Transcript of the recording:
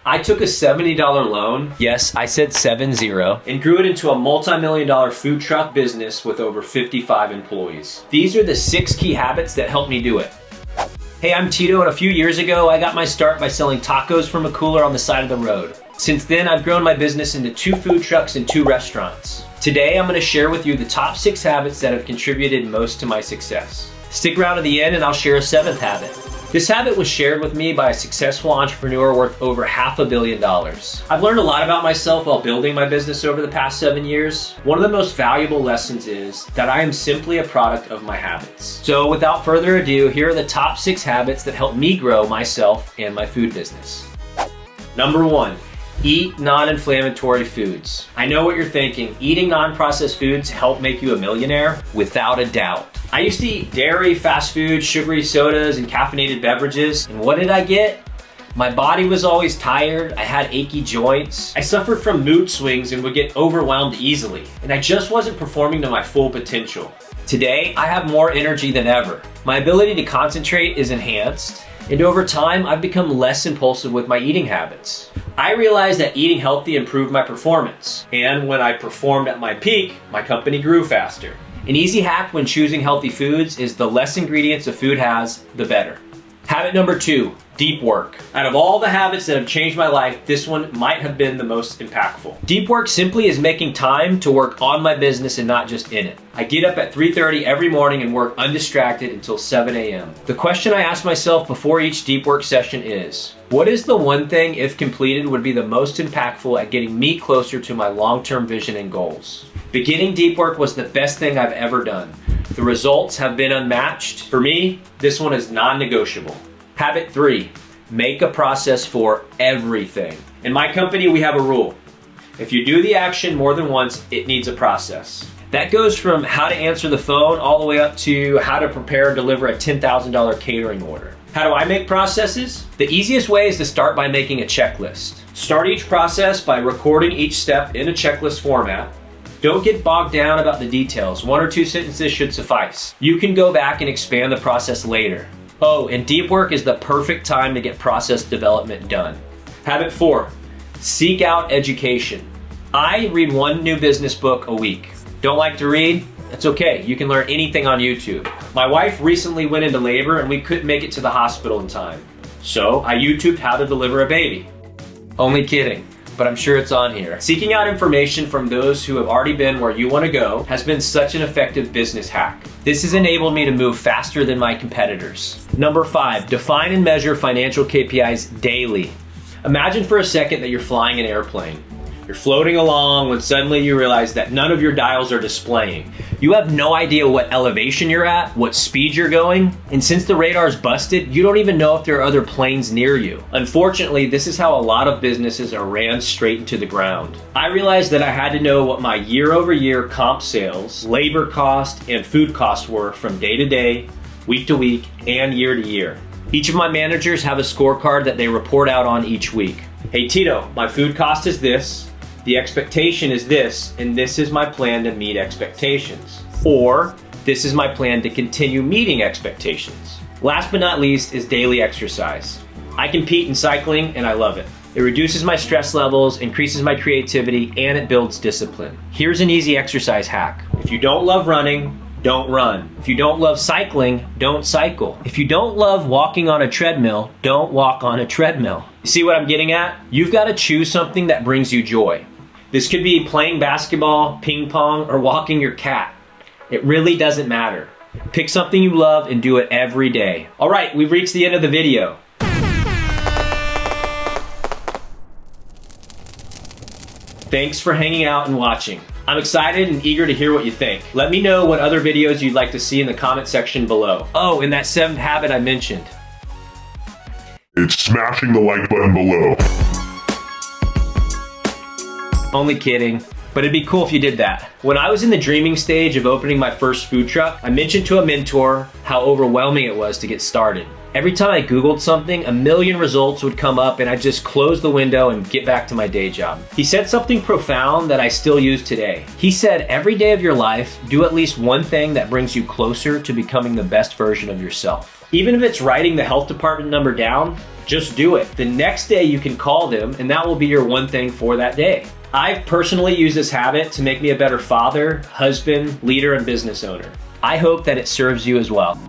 I took a $70 loan, yes, I said 70, and grew it into a multi-million-dollar food truck business with over 55 employees. These are the 6 key habits that helped me do it. Hey, I'm Tito, and a few years ago, I got my start by selling tacos from a cooler on the side of the road. Since then, I've grown my business into 2 food trucks and 2 restaurants. Today, I'm gonna share with you the top 6 habits that have contributed most to my success. Stick around to the end and I'll share a 7th habit. This habit was shared with me by a successful entrepreneur worth over $500 million. I've learned a lot about myself while building my business over the past 7 years. One of the most valuable lessons is that I am simply a product of my habits. So without further ado, here are the top 6 habits that helped me grow myself and my food business. Number 1, eat non-inflammatory foods. I know what you're thinking. Eating non-processed foods help make you a millionaire? Without a doubt. I used to eat dairy, fast food, sugary sodas, and caffeinated beverages. And what did I get? My body was always tired. I had achy joints. I suffered from mood swings and would get overwhelmed easily. And I just wasn't performing to my full potential. Today, I have more energy than ever. My ability to concentrate is enhanced. And over time, I've become less impulsive with my eating habits. I realized that eating healthy improved my performance. And when I performed at my peak, my company grew faster. An easy hack when choosing healthy foods is the less ingredients a food has, the better. Habit number 2, deep work. Out of all the habits that have changed my life, this one might have been the most impactful. Deep work simply is making time to work on my business and not just in it. I get up at 3:30 every morning and work undistracted until 7 a.m. The question I ask myself before each deep work session is, what is the one thing, if completed, would be the most impactful at getting me closer to my long-term vision and goals? Beginning deep work was the best thing I've ever done. The results have been unmatched. For me, this one is non-negotiable. Habit 3, make a process for everything. In my company, we have a rule. If you do the action more than once, it needs a process. That goes from how to answer the phone all the way up to how to prepare and deliver a $10,000 catering order. How do I make processes? The easiest way is to start by making a checklist. Start each process by recording each step in a checklist format. Don't get bogged down about the details. 1 or 2 sentences should suffice. You can go back and expand the process later. Oh, and deep work is the perfect time to get process development done. Habit 4, seek out education. I read 1 new business book a week. Don't like to read? That's okay, you can learn anything on YouTube. My wife recently went into labor and we couldn't make it to the hospital in time. So I YouTubed how to deliver a baby. Only kidding, but I'm sure it's on here. Seeking out information from those who have already been where you want to go has been such an effective business hack. This has enabled me to move faster than my competitors. Number 5, define and measure financial KPIs daily. Imagine for a second that you're flying an airplane. You're floating along when suddenly you realize that none of your dials are displaying. You have no idea what elevation you're at, what speed you're going, and since the radar's busted, you don't even know if there are other planes near you. Unfortunately, this is how a lot of businesses are ran straight into the ground. I realized that I had to know what my year-over-year comp sales, labor cost, and food costs were from day to day, week to week, and year to year. Each of my managers have a scorecard that they report out on each week. Hey Tito, my food cost is this. The expectation is this, and this is my plan to meet expectations. Or, this is my plan to continue meeting expectations. Last but not least is daily exercise. I compete in cycling and I love it. It reduces my stress levels, increases my creativity, and it builds discipline. Here's an easy exercise hack. If you don't love running, don't run. If you don't love cycling, don't cycle. If you don't love walking on a treadmill, don't walk on a treadmill. You see what I'm getting at? You've got to choose something that brings you joy. This could be playing basketball, ping pong, or walking your cat. It really doesn't matter. Pick something you love and do it every day. All right, we've reached the end of the video. Thanks for hanging out and watching. I'm excited and eager to hear what you think. Let me know what other videos you'd like to see in the comment section below. Oh, and that 7th habit I mentioned. It's smashing the like button below. Only kidding, but it'd be cool if you did that. When I was in the dreaming stage of opening my first food truck, I mentioned to a mentor how overwhelming it was to get started. Every time I Googled something, a million results would come up and I'd just close the window and get back to my day job. He said something profound that I still use today. He said, every day of your life, do at least one thing that brings you closer to becoming the best version of yourself. Even if it's writing the health department number down, Just do it. The next day you can call them and that will be your one thing for that day. I've personally used this habit to make me a better father, husband, leader, and business owner. I hope that it serves you as well.